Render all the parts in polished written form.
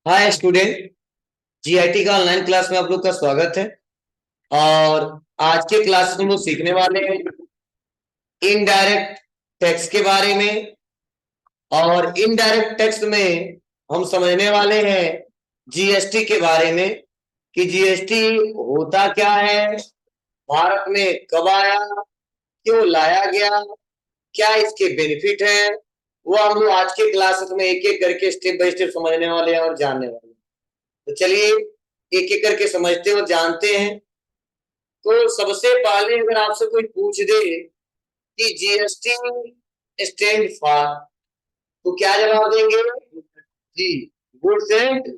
Hi student. GIT का online class में आप लोग का स्वागत है। और आज के क्लास में हम लोग सीखने वाले हैं इनडायरेक्ट टैक्स के बारे में। और इनडायरेक्ट टैक्स में हम समझने वाले हैं जीएसटी के बारे में कि जीएसटी होता क्या है, भारत में कब आया, क्यों लाया गया, क्या इसके बेनिफिट है, वो हम लोग आज के क्लास में एक एक करके स्टेप बाय स्टेप समझने वाले हैं और जानने वाले हैं। तो चलिए एक एक करके समझते हैं और जानते हैं। तो सबसे पहले अगर आपसे कोई पूछ दे कि जीएसटी स्टैंड फॉर, तो क्या जवाब देंगे? जी, गुड्स एंड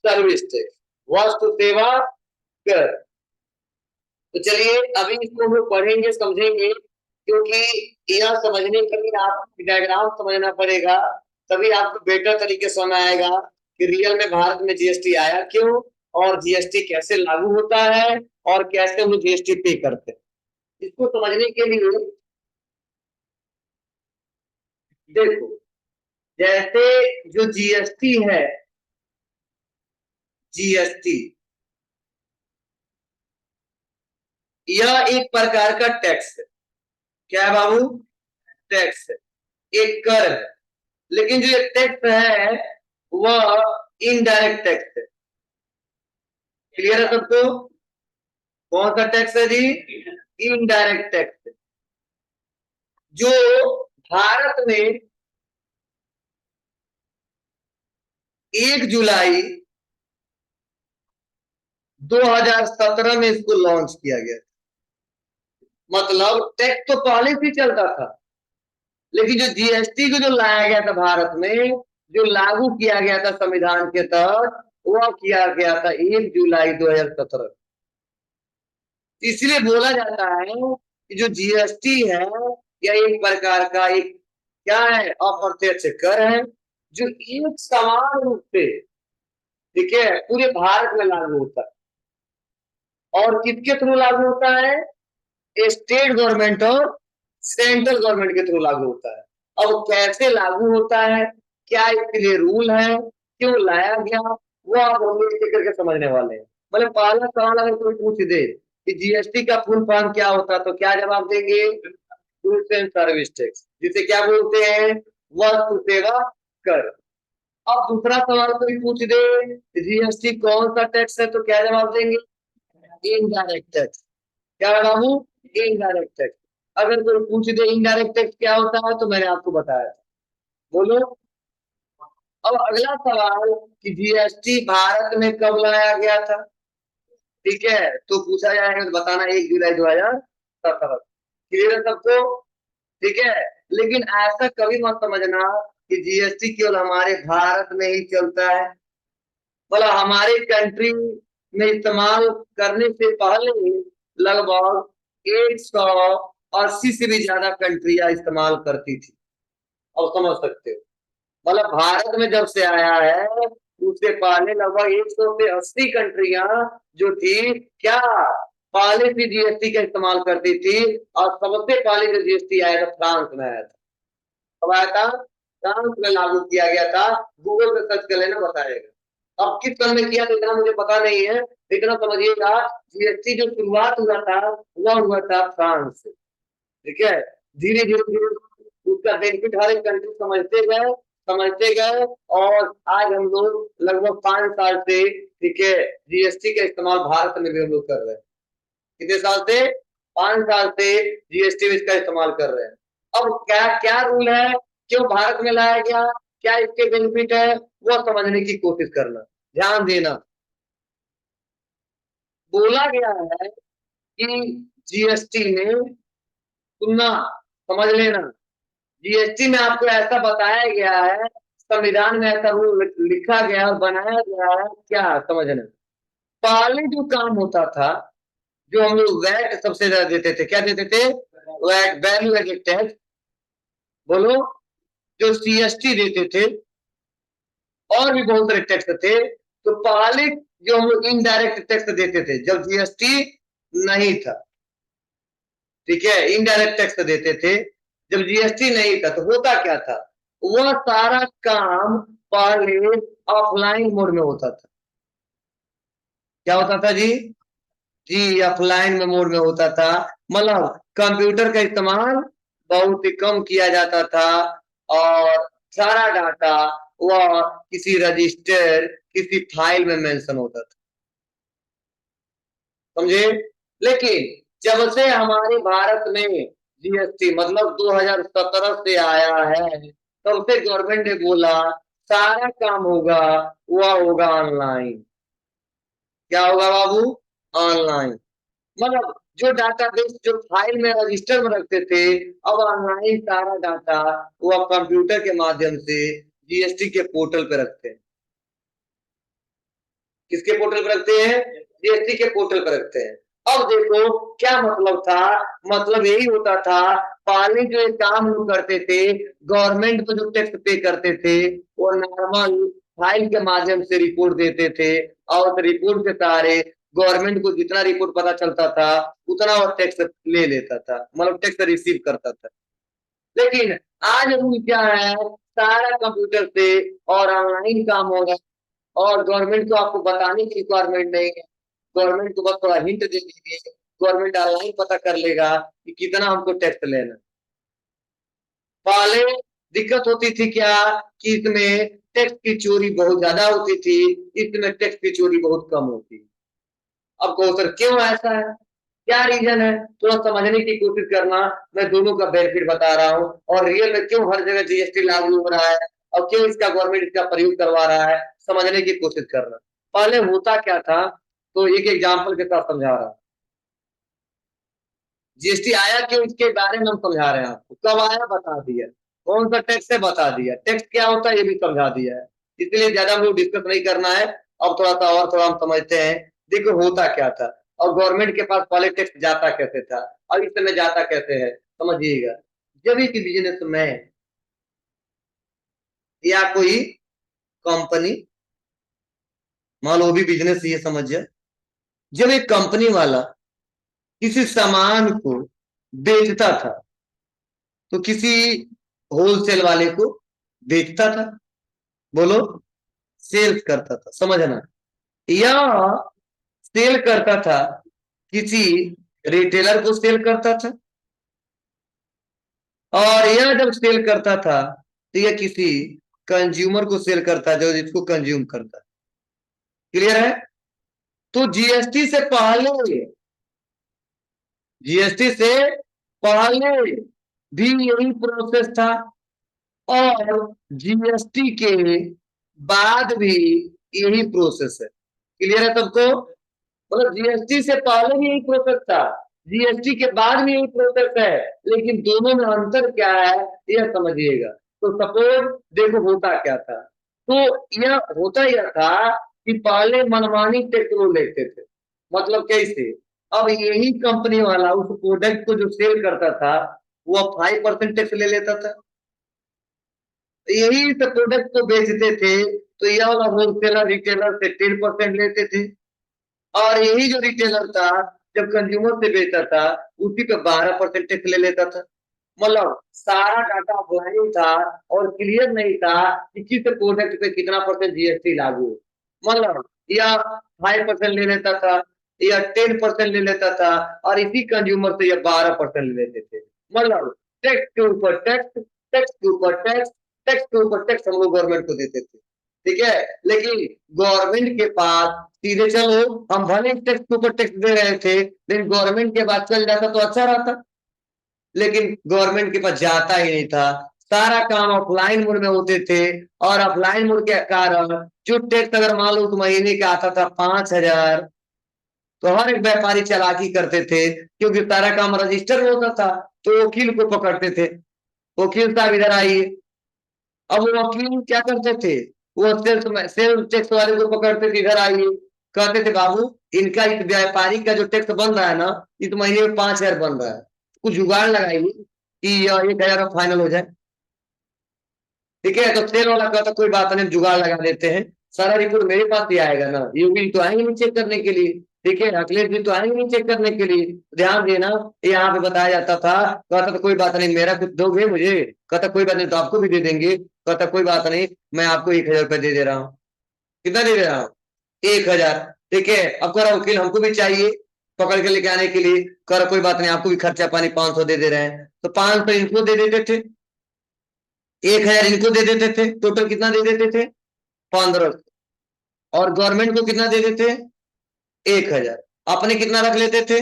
सर्विस टैक्स, वस्तु सेवा कर। तो चलिए अभी इसको हम लोग पढ़ेंगे समझेंगे, क्योंकि यह समझने के लिए आपको डायग्राम समझना पड़ेगा, तभी आपको बेटर तरीके से समझ आएगा कि रियल में भारत में जीएसटी आया क्यों, और जीएसटी कैसे लागू होता है, और कैसे हम लोग जीएसटी पे करते हैं। इसको समझने के लिए देखो, जैसे जो जीएसटी है, जीएसटी यह एक प्रकार का टैक्स है। क्या है बाबू? टैक्स है, एक कर है। लेकिन जो ये टैक्स है वह इनडायरेक्ट टैक्स है। क्लियर है सबको? कौन सा टैक्स है जी? इनडायरेक्ट टैक्स है, जो भारत में 1 जुलाई 2017 में इसको लॉन्च किया गया। मतलब टैक्स तो पहले से चलता था, लेकिन जो जीएसटी को जो लाया गया था भारत में, जो लागू किया गया था संविधान के तहत, वह किया गया था 1 जुलाई 2017। इसलिए बोला जाता है कि जो जीएसटी है यह एक प्रकार का एक क्या है, अप्रत्यक्ष कर है, जो एक समान रूप से, ठीक है, पूरे भारत में लागू होता है। और किसके थ्रू लागू होता है? स्टेट गवर्नमेंट और सेंट्रल गवर्नमेंट के थ्रू लागू होता है। अब कैसे लागू होता है, क्या इसके लिए रूल है, क्यों लाया गया, वो आप हम लोग एक करके समझने वाले हैं। मतलब पहला सवाल अगर कोई पूछ दे कि जीएसटी का फुल फॉर्म क्या होता है, तो क्या जवाब देंगे? गुड्स एंड सर्विस टैक्स, जिसे क्या बोलते हैं? वस्तु सेवा कर। अब दूसरा सवाल कोई पूछ दे जीएसटी कौन सा टैक्स है, तो क्या जवाब देंगे? Indirect tax. क्या है बाबू? Indirect tax. अगर कोई पूछ दे इनडायरेक्ट टैक्स क्या होता है, तो मैंने आपको बताया। बोलो। अब अगला सवाल कि जीएसटी भारत में कब लाया गया था, ठीक है, तो पूछा जाएगा तो बताना 1 जुलाई 2017। क्लियर है सबको? ठीक है। लेकिन ऐसा कभी मत समझना कि जीएसटी केवल हमारे भारत में ही चलता है। मतलब हमारे कंट्री में इस्तेमाल करने से पहले लगभग 180 से भी ज्यादा कंट्रियां इस्तेमाल करती थी। अब समझ सकते हो, मतलब भारत में जब से आया है उससे पहले लगभग 100 से 80 कंट्रियां जो थी, क्या पहले से जीएसटी का इस्तेमाल करती थी। और सबसे पहले जो जीएसटी आया था फ्रांस में आया था। कब आया था? फ्रांस में लागू किया गया था। गूगल पे सर्च कर लेना, बताएगा। अब किस सन में किया था इतना मुझे पता नहीं है, इतना समझिएगा। जीएसटी जो शुरुआत हुआ था वह हुआ था फ्रांस से। ठीक है। धीरे धीरे धीरे उसका बेनिफिट हर एक कंट्री समझते गए। और आज हम लोग लगभग 5 साल से, ठीक है, जीएसटी का इस्तेमाल भारत में भी हम लोग कर रहे हैं। कितने साल से? 5 साल से जीएसटी में इसका इस्तेमाल कर रहे हैं। अब क्या क्या रूल है, क्यों भारत में लाया गया, क्या इसके बेनिफिट है, वो समझने की कोशिश करना, ध्यान देना। बोला गया है कि जीएसटी में, सुनना, समझ लेना, जीएसटी में आपको ऐसा बताया गया है, संविधान में ऐसा रूल लिखा गया और बनाया गया है, क्या समझना। पहले जो काम होता था, जो हम लोग वैट सबसे ज्यादा देते थे, क्या देते थे? VAT, value added tax. बोलो। जो सीएसटी देते थे, और भी बहुत सारे टैक्स थे। तो पहले जो हम लोग इनडायरेक्ट टैक्स देते थे जब जीएसटी नहीं था, ठीक है, इनडायरेक्ट टैक्स देते थे जब जीएसटी नहीं था, तो होता क्या था? वह सारा काम पहले ऑफलाइन मोड में होता था। क्या होता था जी? जी ऑफलाइन में मोड में होता था। मतलब कंप्यूटर का इस्तेमाल बहुत ही कम किया जाता था और सारा डाटा वह किसी रजिस्टर, किसी फाइल में मेंशन होता था। समझे? लेकिन जब से हमारे भारत में जीएसटी मतलब 2017 से आया है, तब से गवर्नमेंट ने बोला सारा काम होगा, वह होगा ऑनलाइन। क्या होगा बाबू? ऑनलाइन। मतलब जो डाटाबेस जो फाइल में रजिस्टर में रखते थे, अब ऑनलाइन सारा डाटा वह कंप्यूटर के माध्यम से जीएसटी के पोर्टल पे रखते हैं। किसके पोर्टल पे रखते हैं? जीएसटी के पोर्टल पे रखते हैं। अब देखो क्या मतलब था? मतलब यही होता था, पहले जो ये काम लोग करते थे, गवर्नमेंट को जो टैक्स पे करते थे, वो नॉर्मल फाइल के माध्यम से रिपोर्ट देते थे और उस रिपोर्ट के सहारे गवर्नमेंट को जितना रिपोर्ट पता चलता था, उतना वो टैक्स ले लेता था, मतलब टैक्स रिसीव करता था। लेकिन आज रूल क्या है? सारा कंप्यूटर से और ऑनलाइन काम हो रहा है और गवर्नमेंट को आपको बताने की रिक्वायरमेंट नहीं है। गवर्नमेंट को बस थोड़ा हिंट दे दीजिए, गवर्नमेंट ऑनलाइन पता कर लेगा कि कितना हमको टैक्स लेना। पहले दिक्कत होती थी क्या कि इसमें टैक्स की चोरी बहुत ज्यादा होती थी, इसमें टैक्स की चोरी बहुत कम होती। अब कहो सर क्यों ऐसा है, क्या रीजन है? थोड़ा समझने की कोशिश करना। मैं दोनों का बेनिफिट बता रहा हूँ और रियल में क्यों हर जगह जीएसटी लागू हो रहा है और क्यों इसका गवर्नमेंट इसका प्रयोग करवा रहा है, समझने की कोशिश करना। पहले होता क्या था, तो एक एग्जाम्पल के साथ समझा रहा हूँ। जीएसटी आया क्यों इसके बारे में हम समझा रहे हैं आपको। कब आया बता दिया, कौन सा टैक्स है बता दिया, टैक्स क्या होता है ये भी समझा दिया है। इसलिए ज्यादा हम लोग डिस्कस नहीं करना है। अब थोड़ा सा और थोड़ा हम समझते हैं। देखो होता क्या था और गवर्नमेंट के पास पहले टैक्स जाता कैसे था और इस समय जाता कैसे है, समझिएगा। जब एक बिजनेस में या कोई कंपनी, मान लो भी बिजनेस ये समझिए, जब एक कंपनी वाला किसी सामान को बेचता था तो किसी होलसेल वाले को बेचता था, बोलो, सेल्स करता था, समझना। या सेल करता था, किसी रिटेलर को सेल करता था, और यह जब सेल करता था तो यह किसी कंज्यूमर को सेल करता जो जिसको कंज्यूम करता। क्लियर है? तो जीएसटी से पहले भी यही प्रोसेस था और जीएसटी के बाद भी यही प्रोसेस है। क्लियर है सबको? मतलब जीएसटी से पहले भी यही प्रोसेस था, जीएसटी के बाद भी यही प्रोसेस है, लेकिन दोनों में अंतर क्या है यह समझिएगा। तो सपोज देखो होता क्या था, तो यह होता यह था कि पहले मनमानी टैक्स लोग लेते थे। मतलब कैसे? अब यही कंपनी वाला उस प्रोडक्ट को जो सेल करता था वो 5% टैक्स ले लेता था। यही सब प्रोडक्ट को बेचते थे तो यह वाला होलसेलर रिटेलर से 10% लेते थे और यही जो रिटेलर था जब कंज्यूमर से बेचता था उसी पे 12% टैक्स ले लेता था। मतलब सारा डाटा ऑफलाइन था और क्लियर नहीं था कि किस प्रोडक्ट पे कितना परसेंट जीएसटी लागू है। मतलब या 5% ले लेता था या 10% ले लेता था और इसी कंज्यूमर से यह 12% ले लेते थे। मतलब टैक्स के ऊपर टैक्स, टैक्स के ऊपर टैक्स, टैक्स के ऊपर टैक्स हम लोग गवर्नमेंट को देते थे। ठीक है? लेकिन गवर्नमेंट के पास सीधे चलो हम भले टैक्स के ऊपर टैक्स दे रहे थे, लेकिन गवर्नमेंट के पास चल जाता तो अच्छा रहता। लेकिन गवर्नमेंट के पास जाता ही नहीं था, सारा काम ऑफलाइन मोड में होते थे और ऑफलाइन मोड के कारण जो टैक्स अगर मान लो महीने का आता था 5,000, तो हर एक व्यापारी चालाकी करते थे क्योंकि सारा काम रजिस्टर में होता था। तो वकील को पकड़ते थे, वकील साहब इधर आइए। अब वो वकील क्या करते थे, वो सेल्स टैक्स वाले को पकड़ते थे, इधर आइए। कहते थे बाबू इनका इस व्यापारी का जो टैक्स बन रहा है ना, इस महीने में 5,000 बन रहा है, कुछ जुगाड़ लगाइए कि यह 1,000 फाइनल हो जाए। ठीक है? तो सेल वाला कहता कोई बात नहीं, जुगाड़ लगा देते हैं, सारा रिपोर्ट मेरे पास ही आएगा ना, यूपी तो आएंगे नहीं चेक करने के लिए। ठीक है, अगले दिन तो आएंगे नहीं चेक करने के लिए। ध्यान देना, यहाँ पे बताया जाता था, कहता था कोई बात नहीं, मेरा कुछ दोगे मुझे, कहता कोई बात नहीं तो आपको भी दे देंगे, कहता कोई बात नहीं, मैं आपको 1,000 रुपये दे दे रहा हूँ। कितना दे दे रहा हूँ? 1,000। ठीक है, अब कह रहा वकील हमको भी चाहिए पकड़ के लेके आने के लिए, कह रहा कोई बात नहीं, आपको भी खर्चा पानी 500 दे दे रहे हैं, तो 500 इनको दे देते थे, 1,000 इनको दे देते थे, टोटल कितना दे देते थे? 1500। और गवर्नमेंट को कितना दे देते? 1,000। अपने कितना रख लेते थे?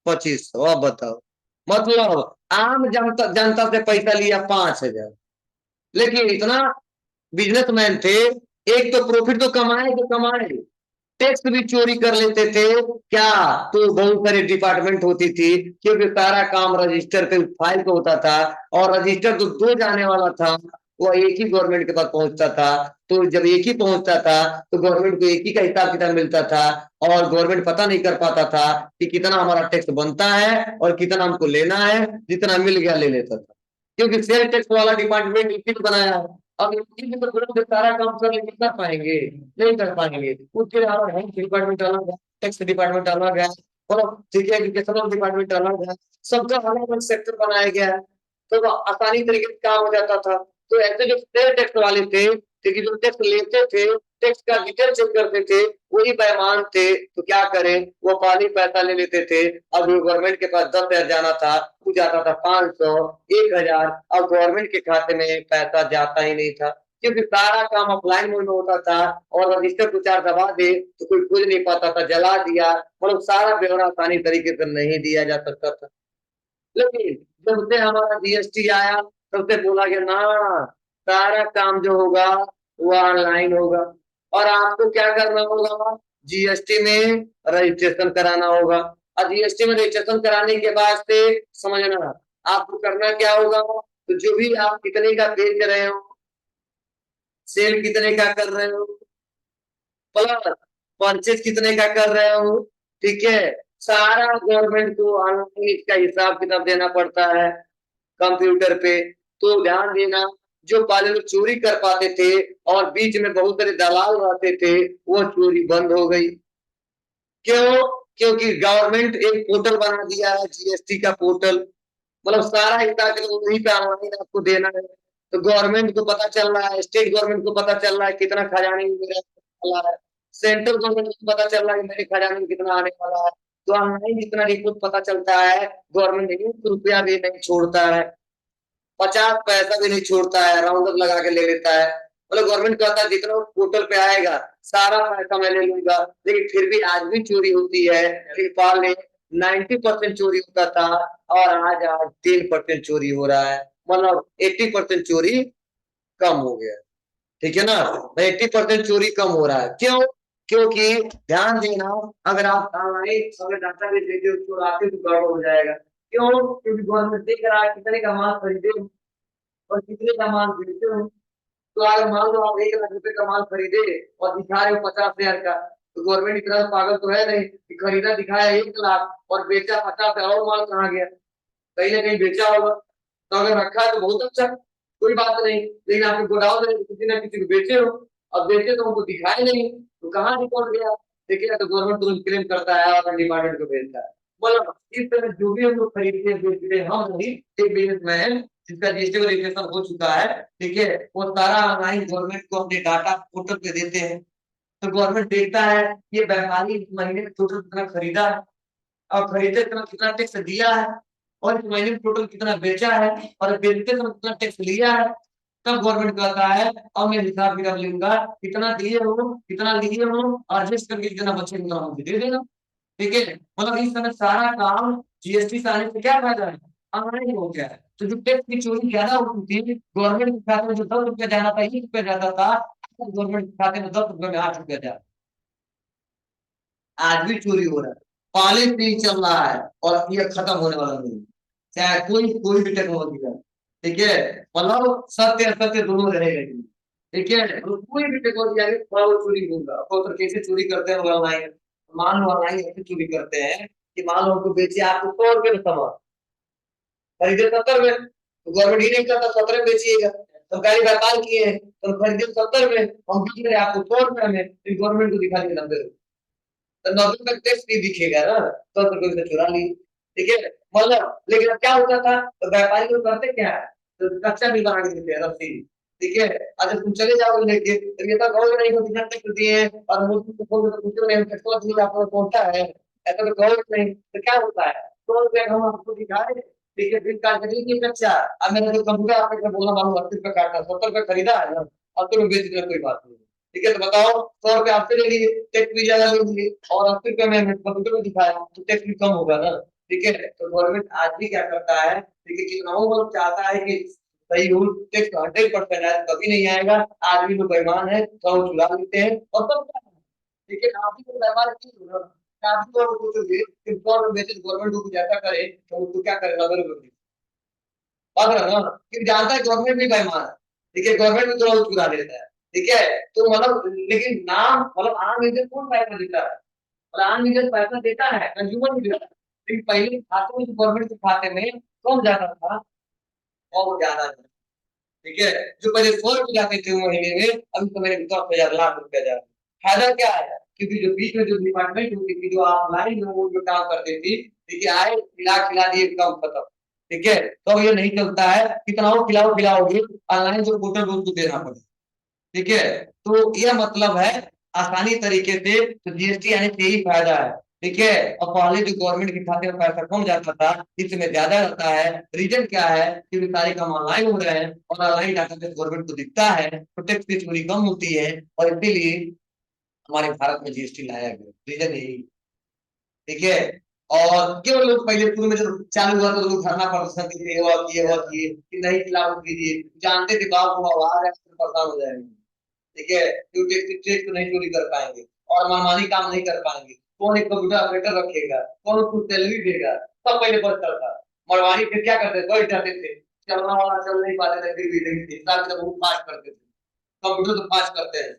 2500। अब बताओ, मतलब आम जनता जनता से पैसा लिया 5,000, लेकिन इतना बिजनेसमैन थे, एक तो प्रॉफिट तो कमाए तो कमाए, टैक्स भी चोरी कर लेते थे। क्या? तो बहुत सारी डिपार्टमेंट होती थी, क्योंकि सारा काम रजिस्टर पे फाइल पे होता था, और रजिस्टर तो दो जाने वाला था, वो एक ही गवर्नमेंट के पास पहुंचता था। तो जब एक ही पहुंचता था, तो गवर्नमेंट को एक ही का हिसाब किताब मिलता था, और गवर्नमेंट पता नहीं कर पाता था कि कितना हमारा टैक्स बनता है और कितना हमको लेना है, जितना मिल गया ले लेता था, क्योंकि सेल टैक्स वाला डिपार्टमेंट इसी ने बनाया है। अब इसी में तो लोग सारा काम कर लेके कर पाएंगे? नहीं कर पाएंगे। उसके अलावा हेल्थ डिपार्टमेंट अलग है, टैक्स डिपार्टमेंट अलग है, और ठीक है एजुकेशनल डिपार्टमेंट अलग है, सबका अलग अलग सेक्टर बनाया गया है, तो वो आसानी तरीके से काम हो जाता था। तो ऐसे जो सेल टैक्स वाले थे, क्योंकि जो टैक्स लेते थे, टैक्स का डिटेल चेक करते थे, वही बेईमान थे, तो क्या करें, वो पानी पैसा ले लेते थे। अब गवर्नमेंट के पास 10,000 जाना था, वो जाता था 500, 1,000। अब गवर्नमेंट के खाते में पैसा जाता ही नहीं था, क्योंकि सारा काम ऑफलाइन मोड में होता था, और रजिस्टर को चार दबा दे तो कोई खोज नहीं पाता था, जला दिया, मतलब सारा ब्यौरा आसानी तरीके से नहीं दिया जा सकता था। लेकिन जब से हमारा जीएसटी आया, तब से बोला गया ना, सारा काम जो होगा वो ऑनलाइन होगा, और आपको क्या करना होगा? जीएसटी में रजिस्ट्रेशन कराना होगा। और जीएसटी में रजिस्ट्रेशन कराने के बाद से समझना, आपको करना क्या होगा, तो जो भी आप कितने का बेच रहे हो, सेल कितने का कर रहे हो, प्लस परचेज कितने का कर रहे हो, ठीक है, सारा गवर्नमेंट को ऑनलाइन इसका हिसाब किताब देना पड़ता है कंप्यूटर पे। तो ध्यान देना, जो पहले लोग चोरी कर पाते थे और बीच में बहुत सारे दलाल रहते थे, वो चोरी बंद हो गई। क्यों? क्योंकि गवर्नमेंट एक पोर्टल बना दिया है, जीएसटी का पोर्टल, मतलब सारा हिसाब वहीं पे ऑनलाइन आपको देना है। तो गवर्नमेंट को पता चल रहा है, स्टेट गवर्नमेंट को पता चल रहा है कितना खजाने में मेरा वाला है, सेंट्रल गवर्नमेंट को पता चल रहा है मेरे खजाने में कितना आने वाला है। तो ऑनलाइन जितना रिपोर्ट पता चलता है, गवर्नमेंट 1 रुपया भी नहीं छोड़ता है, 50 पैसा भी नहीं छोड़ता है, राउंड अप लगा के ले लेता है। मतलब गवर्नमेंट कहता है जितना पोर्टल पे आएगा सारा पैसा मैं ले लूंगा, लेकिन फिर भी आज भी चोरी होती है। पहले 90% चोरी होता था, और आज 3% चोरी हो रहा है, मतलब 80% चोरी कम हो गया। ठीक है ना? 80% चोरी कम हो रहा है। क्यों? क्योंकि ध्यान देना, अगर आप ऑनलाइन अगर डाटा बेच देते हो चुराते तो गड़बड़ हो जाएगा। क्यों? क्योंकि गवर्नमेंट देख रहा है कितने का माल खरीदे और कितने का माल बेचे हो। तो अगर मान लो आप 1 लाख रुपए का माल खरीदे और दिखा रहे हो 50,000 का, तो गवर्नमेंट इतना पागल तो है नहीं कि खरीदा दिखाया 1 लाख और बेचा 50,000, और माल कहाँ गया? कहीं ना कहीं बेचा होगा। तो अगर रखा है तो बहुत अच्छा, कोई बात नहीं, लेकिन आपके गोडाउन में किसी ना किसी को बेचे हो, और बेचे तो उनको दिखाए नहीं, तो कहाँ रिकॉर्ड गया? देखिए, तो गवर्नमेंट तुरंत क्लेम करता है और डिपार्टमेंट को भेजता है। मतलब इस तरह जो भी हम लोग खरीदते हैं बेचते हैं, हम नहीं, एक बिजनेसमैन जिसका जीएसटी रजिस्ट्रेशन हो चुका है, ठीक है, वो सारा ऑनलाइन गवर्नमेंट को अपने डाटा पोर्टल पे देते हैं। तो गवर्नमेंट देखता है ये व्यापारी इस महीने में टोटल कितना खरीदा है, और खरीदे कितना कितना टैक्स दिया है, और इस महीने में टोटल कितना बेचा है, और बेचते समय कितना टैक्स लिया है। तब गवर्नमेंट कहता है अब मैं हिसाब किताब लूंगा, कितना दिए हो, कितना लिए हो, एडजस्ट करके कितना बचे उतना मुझे दे देना। ठीक है, मतलब इस समय सारा काम जीएसटी से आने से क्या फायदा है, ऑनलाइन हो गया है। तो जो टैक्स की चोरी ज्यादा होती थी, गवर्नमेंट के खाते में जो 10 रुपया जाना था 1 रुपया जाता था, गवर्नमेंट के खाते में 10 रुपये में 8 रुपया जाता। आज भी चोरी हो रहा है, पहले से ही चल रहा है, और ये खत्म होने वाला नहीं है। चाहे कोई कोई भी टेक्नोलॉजी है, ठीक है, मतलब सत्य असत्य दोनों रहेगा ही। ठीक है, तो कोई भी टेक्नोलॉजी आगे थोड़ा वो चोरी होगा। तो कैसे चोरी करते हैं ऑनलाइन? मान लो ऑनलाइन ऐसे चोरी करते हैं कि मान लो हमको बेचे आपको 100 रुपये में सामान, खरीदे 70 में, तो गवर्नमेंट ही नहीं करता 17 में बेचिएगा, सरकारी व्यापार किए हैं, तो खरीदे 70 में, हम बेच रहे हैं आपको 100 रुपये में, तो गवर्नमेंट को दिखा दिए 90 रुपये। तो 90 का टैक्स नहीं दिखेगा ना, 10 रुपए से चुरा ली। ठीक है, मतलब लेकिन अब क्या होता था, तो व्यापारी लोग करते क्या है, तो कच्चा भी बना के देते हैं रस्सी। ठीक है, अच्छा तुम चले जाओगे लेके, तो ये तो कहोगे नहीं कि बिना टैक्स दिए हैं, और मुझे तो बोलोगे तो पूछो नहीं टैक्स दिए आपको पहुंचा है, ऐसा तो कहोगे नहीं। तो क्या होता है, 100 रुपया हम आपको दिखाए, ठीक है, बिल काट के दीजिए कच्चा। अब मैंने जो कंप्यूटर आपको बोला मालूम 80 रुपये काटा, 70 रुपये खरीदा है ना, अब तो बेच दिया, कोई बात नहीं। ठीक है, तो बताओ 100 रुपये आपसे ले लिए, टैक्स भी ज्यादा ले लिए, और 80 रुपये मैंने कंप्यूटर में दिखाया, तो टैक्स भी कम होगा ना। ठीक है, तो गवर्नमेंट आज भी क्या करता है, ठीक है, कितना वो चाहता है कि सही रूल टैक्स 100% आए, कभी नहीं आएगा। आदमी लोग बेईमान है, तो वो चुरा लेते हैं और सब क्या है। ठीक है, आप भी तो व्यापार की हो ना, आप भी तो सोचोगे कि गवर्नमेंट बेचे, गवर्नमेंट को कुछ ऐसा करे तो उसको क्या करेगा, गवर्नमेंट बात है ना, क्योंकि जानता है गवर्नमेंट भी बेईमान है। ठीक है, गवर्नमेंट भी थोड़ा चुरा लेता है। ठीक है, तो मतलब लेकिन नाम मतलब आम यूजर कौन पैसा देता है, और आम यूजर पैसा देता है, कंज्यूमर भी देता है। लेकिन पहले खाते में, गवर्नमेंट के खाते में कम जाता था और वो ज्यादा जाता। ठीक है, जो पहले 100 रुपए जाते थे महीने में, अभी तो मेरे 10,000 लाख रुपया जा रहा है। फायदा क्या है, क्योंकि जो बीच में जो डिपार्टमेंट होती थी, जो ऑनलाइन लोगों जो काम करती थी, ठीक है, आए खिला खिला दिए, काम खत्म। ठीक है, तो अब ये नहीं चलता है, कितना वो खिलाओ खिलाओगे, ऑनलाइन जो पोर्टल उसको देना पड़ेगा। ठीक है, तो यह मतलब है आसानी तरीके से, तो जीएसटी आने से यही फायदा है। ठीक है, और पहले जो गवर्नमेंट के खाते में पैसा कम जाता था, इसमें ज्यादा रहता है। रीजन क्या है, क्योंकि सारे काम ऑनलाइन हो रहे हैं, और ऑनलाइन डाटा गवर्नमेंट को दिखता है, तो टैक्स की चोरी कम होती है, और इसीलिए हमारे भारत में जीएसटी लाया गया, रीजन यही। ठीक है, और केवल लोग पहले शुरू में जब चालू हुआ तो लोग धरना प्रदर्शन किए, हुआ किए कि नहीं लागू कीजिए, जानते थे बाप को आवाज है, परेशान हो जाएंगे। ठीक है, क्योंकि टैक्स नहीं चोरी कर पाएंगे, और मनमानी काम नहीं कर पाएंगे, कौन एक कंप्यूटर ऑपरेटर रखेगा, कौन उसको सैलरी देगा, सब पहले बचता था। मरवाही फिर क्या करते थे, बैठ जाते थे, चलना वाला चल नहीं पाते थे, फिर भी हिसाब से बहुत फास्ट करते थे, कंप्यूटर तो फास्ट करते हैं।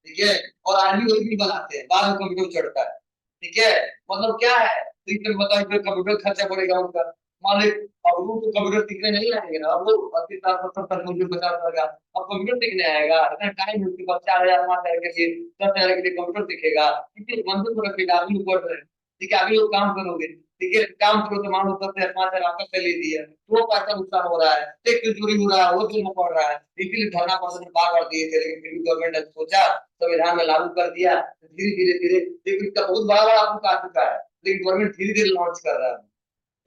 ठीक है, और आर्मी वही भी बनाते हैं, बाद में कंप्यूटर चढ़ता है। ठीक है, मतलब क्या है, तो इसमें बताओ, इसमें कंप्यूटर खर्चा पड़ेगा उनका मालिक। अब वो तो कंप्यूटर सीखने नहीं आएंगे ना, अब वो 80 साल 70 साल, 50 साल का अब कंप्यूटर सीखने आएगा, इतना टाइम उसके पास 4,000 5,000 के लिए, 10,000 के लिए कंप्यूटर सीखेगा, किसी मंदिर को रखेगा, अभी लोग पढ़ रहे हैं। ठीक है, अभी लोग काम करोगे, ठीक है, काम करो तो मान लो 10,000 5,000 आपका सैलरी दिया, तो वो पैसा नुकसान हो रहा है, टैक्स चोरी हो रहा है, वो देना पड़ रहा है। इसीलिए धरना प्रदर्शन बार बार दिए थे, लेकिन फिर भी गवर्नमेंट ने सोचा, संविधान में लागू कर दिया, धीरे धीरे धीरे, लेकिन इसका बहुत बड़ा बड़ा आपको आ चुका है, लेकिन गवर्नमेंट धीरे धीरे लॉन्च कर रहा है।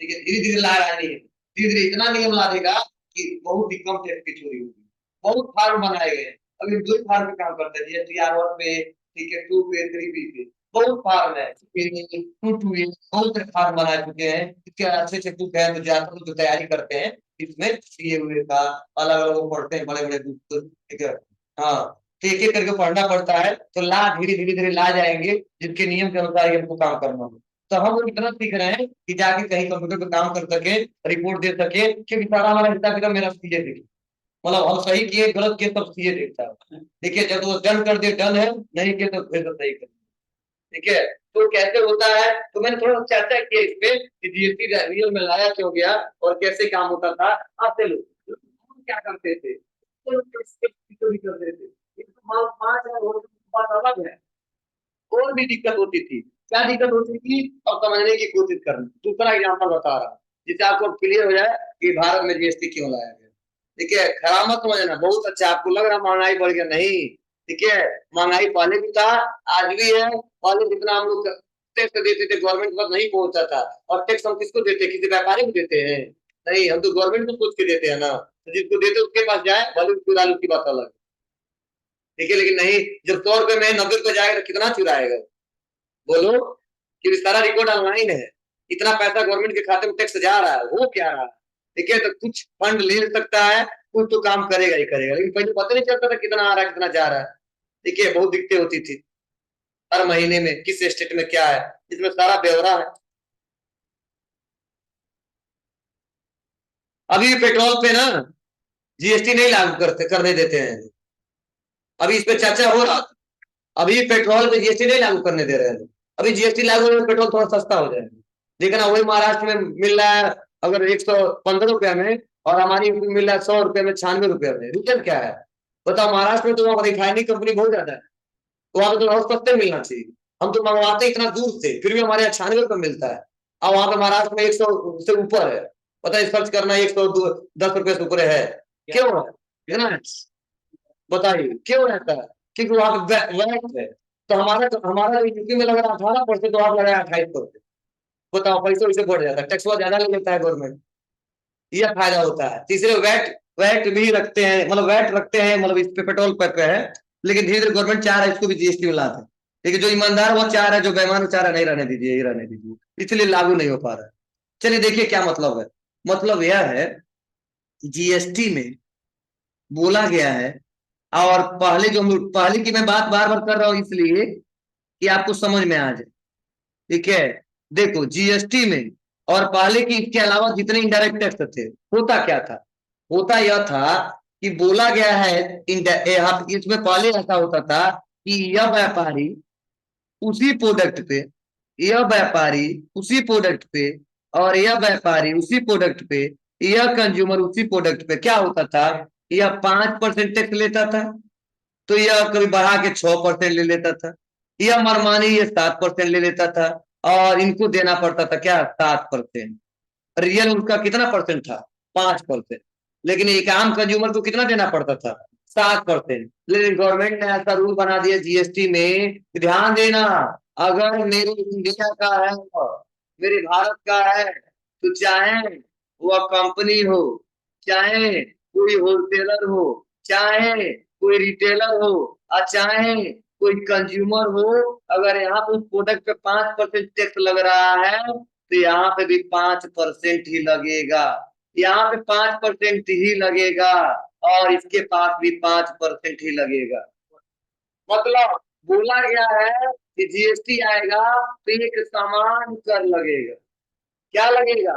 ठीक है, धीरे धीरे ला रहा है, धीरे धीरे इतना नियम ला देगा कि बहुत ही कम टैक्स की चोरी होगी। बहुत फार्म बनाए गए हैं, अभी 2 फार्म पे काम करते हैं, जीएसटी R1 पे, ठीक है, 2 पे, 3 पे, बहुत फार्म है, 2 पे बहुत से फार्म बना चुके हैं। इसके अच्छे अच्छे बुक है, तो जाकर जो तैयारी करते हैं इसमें सीए हुए का, अलग अलग वो पढ़ते हैं, बड़े बड़े बुक। ठीक है, हाँ, तो एक एक करके पढ़ना पड़ता है, तो ला धीरे धीरे धीरे ला जाएंगे, जिनके नियम के अनुसार ही हमको काम करना होगा। तो हम लोग इतना सीख रहे हैं कि जाके कहीं कंप्यूटर पे काम कर सके, रिपोर्ट दे सके, क्योंकि सारा हमारा हिसाब किताब मेरा सीए देखे, मतलब हम सही किए गलत किए सब सीए देखता है। देखिए, जब वो डन कर दे डन है, नहीं किए तो फिर तो सही कर। ठीक है, तो कैसे होता है, तो मैंने थोड़ा चर्चा की है इस पे कि जीएसटी रियल में लाया क्यों गया, और कैसे काम होता था। आपसे लोग क्या करते थे, तो चोरी करते थे, तो 5,000 बात अलग है। और भी दिक्कत होती थी, क्या दिक्कत होती थी, अब समझने की कोशिश करना। दूसरा एग्जाम्पल बता रहा हूँ, जिससे आपको क्लियर हो जाए कि भारत में जीएसटी क्यों लाया गया। ठीक है, खराब मत समझना, बहुत अच्छा, आपको लग रहा महंगाई बढ़ गया, नहीं। ठीक है, महंगाई पहले भी था, आज भी है। पहले जितना हम लोग टैक्स देते थे, गवर्नमेंट पर नहीं पहुंचता था, और टैक्स हम किसको देते हैं, किसी व्यापारी को देते हैं, नहीं, हम तो गवर्नमेंट को सोच के देते हैं ना, तो जिसको देते उसके पास जाए, भले चुरा लो, की बात अलग। ठीक है, लेकिन नहीं, जब 100 रुपए में 90 रुपए जाएगा तो कितना चुराएगा, बोलो, कि सारा रिकॉर्ड ऑनलाइन है, इतना पैसा गवर्नमेंट के खाते में टैक्स जा रहा है, वो क्या रहा है। ठीक है, तो कुछ फंड ले सकता है, कुछ तो काम करेगा ही करेगा, लेकिन पहले पता नहीं चलता था कितना आ रहा है, कितना जा रहा है। ठीक है, बहुत दिक्कतें होती थी, हर महीने में किस स्टेट में क्या है, इसमें सारा ब्यौरा है। अभी पेट्रोल पे ना जीएसटी नहीं लागू करते, करने देते हैं, अभी इस पे चर्चा हो रहा, अभी पेट्रोल पे जीएसटी नहीं लागू करने दे रहे हैं, अभी जीएसटी लागू होने पेट्रोल थोड़ा सस्ता हो जाएगा। देखना, वही महाराष्ट्र में मिल रहा है अगर 115 रुपया में, और हमारी मिल रहा है 100 रुपये में, 96 रुपये में, रीजन क्या है, बताओ। महाराष्ट्र में तो वहां रिफाइनिंग कंपनी बहुत ज्यादा है, तो वहां तो और सस्ते मिलना चाहिए, हम तो मंगवाते इतना दूर से, फिर भी हमारे यहाँ 96 रुपये मिलता है। अब वहां पे महाराष्ट्र में 100 से ऊपर है। पता है, सर्च करना, 110 रुपये से ऊपर है। क्यों है ना? बताइए क्यों रहता है? क्योंकि वहां पे वैट है। तो हमारा यूपी में लग रहा 18%, तो आप लगाए 28%। बताओ, पैसे वैसे बढ़ जाता है, टैक्स बहुत ज्यादा ले लेता है गवर्नमेंट। यह फायदा होता है। तीसरे वैट वैट भी रखते हैं, मतलब वैट रखते हैं, मतलब इस पे पेट्रोल पे है। लेकिन धीरे धीरे गवर्नमेंट चाह रहा है इसको भी जीएसटी में लाते हैं। लेकिन जो ईमानदार वो चाह रहा है, जो बेईमान चाह रहा है नहीं रहने दीजिए, यही रहने दीजिए, इसलिए लागू नहीं हो पा रहा है। चलिए देखिए क्या मतलब है। मतलब यह है, जीएसटी में बोला गया है, और पहले जो पहले की मैं बात बार बार कर रहा हूं इसलिए कि आपको समझ में आ जाए। ठीक है, देखो जीएसटी में और पहले की, इसके अलावा जितने इनडायरेक्ट टैक्स थे, होता क्या था? होता यह था कि बोला गया है, इसमें पहले ऐसा होता था कि यह व्यापारी उसी प्रोडक्ट पे, यह व्यापारी उसी प्रोडक्ट पे, और यह व्यापारी उसी प्रोडक्ट पे, यह कंज्यूमर उसी प्रोडक्ट पे, क्या होता था? यह 5% टैक्स लेता था, तो यह कभी बढ़ा के 6% ले लेता था, यह मनमानी ये 7% ले लेता था, और इनको देना पड़ता था क्या? 7%। रियल उसका कितना परसेंट था? 5%। लेकिन एक आम कंज्यूमर को कितना देना पड़ता था? 7%। लेकिन गवर्नमेंट ने ऐसा रूल बना दिया जीएसटी में, ध्यान देना, अगर मेरे इंडिया का है, मेरे भारत का है, तो चाहे वह कंपनी हो, चाहे कोई होलसेलर हो, चाहे कोई रिटेलर हो, और चाहे कोई कंज्यूमर हो, अगर यहाँ पे उस प्रोडक्ट पे 5% टैक्स लग रहा है, तो यहाँ पे भी 5% ही लगेगा। यहाँ पे 5% ही लगेगा, और इसके पास भी 5% ही लगेगा। मतलब बोला गया है कि जीएसटी आएगा तो एक समान कर लगेगा। क्या लगेगा?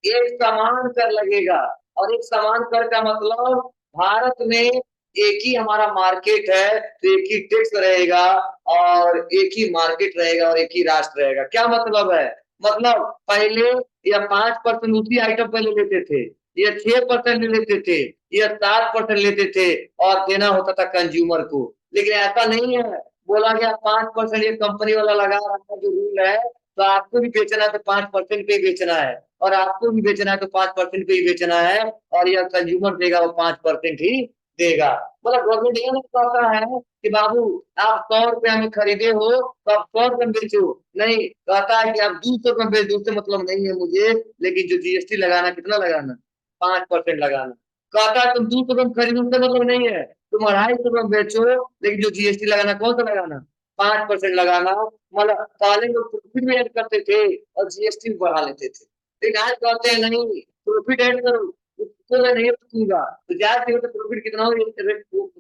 एक समान कर लगेगा। और एक समान कर का मतलब, भारत में एक ही हमारा मार्केट है, तो एक ही टैक्स रहेगा, और एक ही मार्केट रहेगा, और एक ही राष्ट्र रहेगा। क्या मतलब है? मतलब पहले यह 5% उसी आइटम पर ले लेते थे, यह 6% ले लेते थे, यह 7% लेते थे, और देना होता था कंज्यूमर को। लेकिन ऐसा नहीं है, बोला गया 5% ये कंपनी वाला लगा रहा है, जो रूल है, तो आपको भी बेचना है तो 5% पे ही बेचना है, और आपको भी बेचना है तो 5% पे ही बेचना है, और यह कंज्यूमर देगा वो 5% ही देगा। मतलब गवर्नमेंट ये नहीं कहता है कि बाबू आप 100 रुपया में खरीदे हो तो आप 100 रुपये में बेचो, नहीं, कहता है कि आप 200 रुपये में बेच दो, उससे मतलब नहीं है मुझे, लेकिन जो जीएसटी लगाना, कितना लगाना? 5% लगाना। कहता है तुम 200 रुपये में खरीदो, उससे मतलब नहीं है, तुम 250 रुपये में बेचो, लेकिन जो जीएसटी लगाना, कौन सा लगाना? 5% लगाना। मतलब पहले लोग प्रॉफिट में ऐड करते थे और जीएसटी भी बढ़ा लेते थे, लेकिन आज कहते हैं नहीं, प्रॉफिट ऐड करो, उसको मैं नहीं रखूंगा, तो ज्यादा से तो प्रॉफिट कितना हो,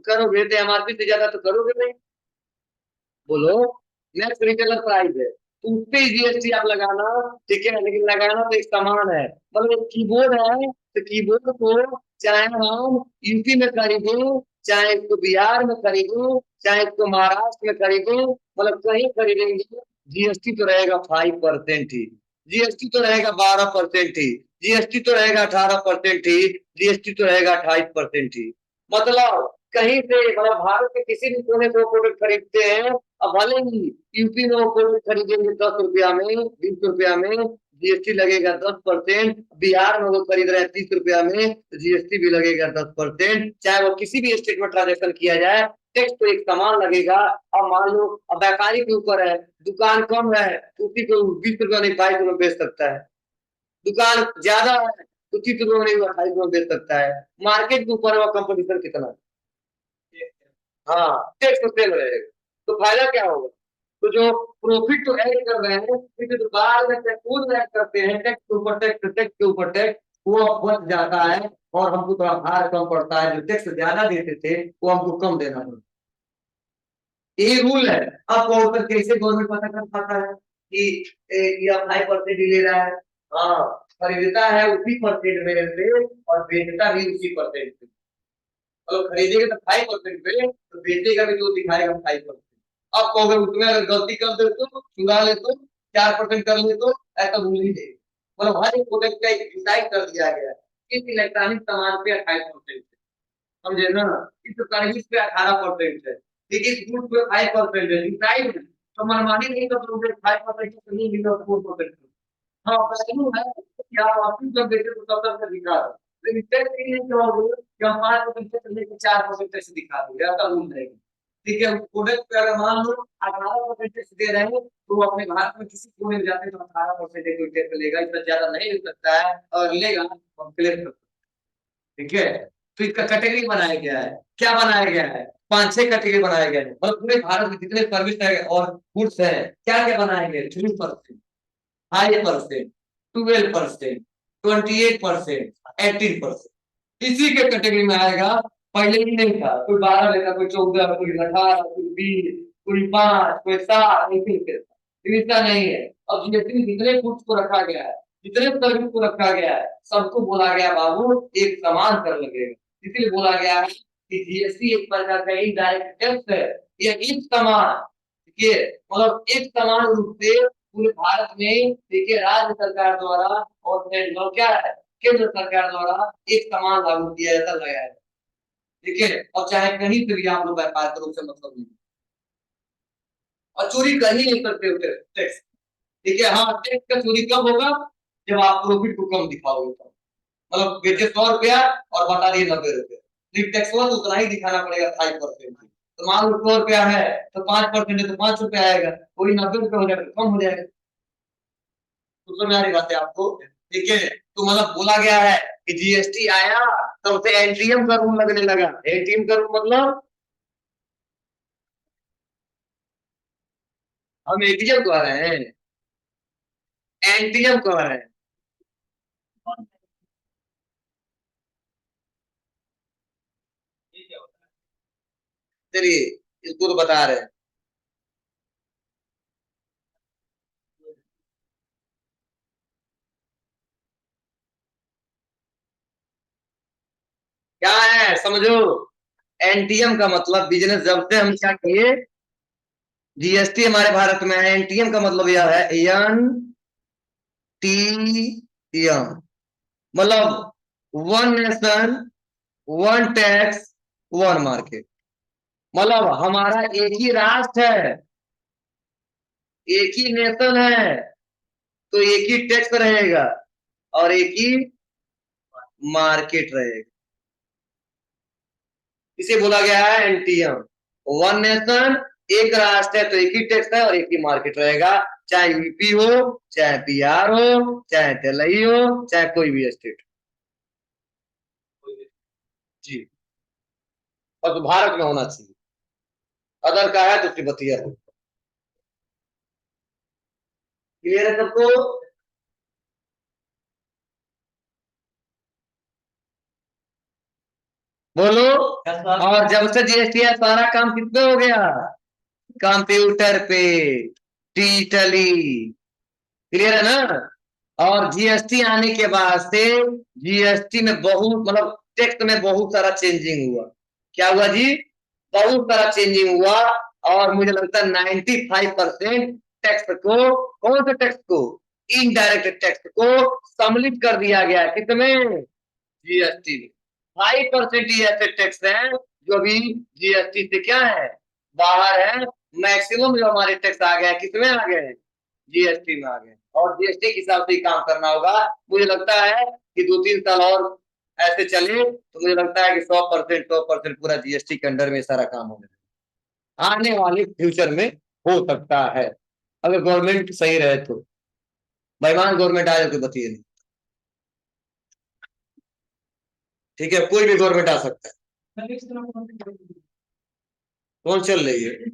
करोगे तो एमआरपी से ज्यादा तो करोगे नहीं। बोलो, नेक्स्ट रिटेलर प्राइस है, तो उस पे जीएसटी आप लगाना, ठीक है, लेकिन लगाना तो एक समान है। मतलब एक कीबोर्ड है, तो कीबोर्ड को चाहे हम यूपी में खरीदें, चाहे इसको बिहार में खरीदें, चाहे इसको महाराष्ट्र में खरीदें, मतलब कहीं खरीदेंगे, जीएसटी तो रहेगा 5% ही, जीएसटी तो रहेगा 12% ही, जीएसटी तो रहेगा 18% ही, जीएसटी तो रहेगा 28% ही। मतलब कहीं से, मतलब भारत के किसी भी कोने से वो प्रोडक्ट खरीदते हैं, अब भले ही यूपी में वो प्रोडक्ट खरीदेंगे 10 रुपया में, 20 रुपया में, जीएसटी लगेगा 10%। बिहार में वो खरीद रहे हैं 30 रुपया में, तो जीएसटी भी लगेगा 10%। चाहे वो किसी भी स्टेट में ट्रांजेक्शन किया जाए, टैक्स तो एक समान लगेगा। अब मान लो, अब व्यापारी के ऊपर है, दुकान कम है, उसी को 20 रुपया नहीं 22 रुपये बेच सकता है, दुकान ज्यादा है तो 30 रुपये नहीं 28 रुपये बेच सकता है। मार्केट के ऊपर वो कंपटीशन कितना है। हाँ, टैक्स तो सेम रहेगा, तो फायदा क्या होगा? तो जो प्रॉफिट तो ऐड कर रहे हैं, फिर जो बाद में टैक्स ऐड करते हैं, टैक्स के ऊपर टैक्स, टैक्स के ऊपर टैक्स, वो बच जाता है, और हमको थोड़ा भार कम पड़ता है। जो टैक्स ज्यादा देते थे वो हमको कम देना पड़ता है। ये रूल है। अब और कैसे गवर्नमेंट पता कर पाता है कि ये 5% ही ले रहा है? हाँ, खरीदता है उसी परसेंट में से, और बेचता भी उसी परसेंट में। अगर खरीदेगा तो 5% पे, तो बेचेगा भी तो दिखाएगा 5%। अब कहोगे उसमें अगर गलती कर दे तो, चुरा ले तो, 4% कर ले तो, ऐसा भूल ही नहीं। मतलब हर एक प्रोडक्ट का एक डिसाइड कर दिया गया है। इस इलेक्ट्रॉनिक सामान पे 28% है, समझे ना? इस सर्विस पे 18% है, लेकिन इस गुड पे 5% है, डिसाइड तो मनमानी नहीं कर दोगे, 5% तो नहीं मिलो, 4%। हाँ वैल्यू है कि आप वापिस जब देते तो तब तक दिखा दो, लेकिन टैक्स नहीं है कहोगे कि हम 5% से लेकर 4% से दिखा दो, ऐसा रूल रहेगा। ठीक है, प्रोडक्ट पे अगर मान लो 18% टैक्स दे रहे हैं, तो अपने भारत में किसी कोने में जाते हैं तो 18% टैक्स लेगा, इससे ज्यादा नहीं ले सकता है, और लेगा तो क्लियर कर। ठीक है, तो इसका कैटेगरी बनाया गया है, क्या बनाया गया है, 5-6 कैटेगरी बनाया गया है, मतलब पूरे भारत में जितने सर्विस है और गुड्स है, क्या क्या बनाए गए, 3%, 5%, 12%, 28%, 18%, इसी के कैटेगरी में आएगा। पहले ही नहीं था, कोई 12 लेता, कोई 14, कोई 18, कोई 20, कोई 5, कोई 7, ऐसा नहीं है। अब जीएसटी जितने गुड्स को रखा गया है, जितने सर्विस को रखा गया है, सबको बोला गया बाबू एक समान कर लगेगा, इसलिए बोला गया है कि जीएसटी एक प्रकार का इनडायरेक्ट टैक्स है, ये एक समान, ठीक है, मतलब एक समान रूप से पूरे भारत में, देखिए, राज्य सरकार द्वारा और सेंट्रल क्या है, केंद्र सरकार द्वारा एक समान लागू किया जाता लगा है। ठीक है, और चाहे कहीं पे भी आप लोग व्यापार करो, से मतलब नहीं, और चोरी कर ही नहीं सकते हो टैक्स। ठीक है, हाँ टैक्स का चोरी कब होगा, जब आप प्रॉफिट को कम दिखाओगे, तो मतलब बेचे 100 रुपया और बता दिए 90 रुपया, तो टैक्स तो उतना ही दिखाना पड़ेगा 5%। तो मान लो 100 रुपया है तो 5% है तो 5 रुपया आएगा, वही 90 रुपया हो जाएगा, कम हो जाएगा। तो समझ आ रही बात है आपको। ठीक है, तो मतलब बोला गया है कि जीएसटी आया तब से एटीएम का रूल लगने लगा। एटीएम का रूल मतलब हम एटीएम कह रहे हैं, एटीएम कह रहे हैं। चलिए, इसको तो बता रहे हैं। क्या है समझो, एनटीएम का मतलब बिजनेस, जब से हम क्या किए, जीएसटी हमारे भारत में है, एनटीएम का मतलब यह है, एन टी एम, मतलब one nation one tax one market, मतलब हमारा एक ही राष्ट्र है, एक ही नेशन है, तो एक ही टैक्स रहेगा और एक ही मार्केट रहेगा, इसे बोला गया है एनटीएम। वन नेशन, एक राष्ट्र है तो एक ही टैक्स है और एक ही मार्केट रहेगा, चाहे यूपी हो, चाहे बिहार हो, चाहे दिल्ली हो, चाहे कोई भी स्टेट। जी, और तो भारत में होना चाहिए, अदर का है तो उसकी बतिया हो। क्लियर है सबको। बोलो। और जब से जीएसटी है, सारा काम किस पे हो गया, कंप्यूटर पे, डिजिटली। क्लियर है ना। और जीएसटी आने के बाद से जीएसटी में बहुत, मतलब टैक्स में बहुत सारा चेंजिंग हुआ। क्या हुआ जी, बहुत सारा चेंजिंग हुआ। और मुझे लगता है 95% टैक्स को, कौन से टैक्स को, इनडायरेक्ट टैक्स को सम्मिलित कर दिया गया है, किसमें, जीएसटी में। 5% ही ऐसे टैक्स हैं जो अभी जीएसटी से क्या है, बाहर है। मैक्सिमम जो हमारे टैक्स आ गए हैं, किसमें आ गए हैं, जीएसटी में आ गए। और जीएसटी के हिसाब से ही काम करना होगा। मुझे लगता है कि 2-3 साल और ऐसे चले तो मुझे लगता है कि 100% पूरा जीएसटी के अंडर में सारा काम होने आने वाले फ्यूचर में हो सकता है, अगर गवर्नमेंट सही रहे तो। बेईमान गवर्नमेंट आए तो बताइए नहीं। ठीक है, कोई भी गवर्नमेंट आ सकता है। कौन चल रही है।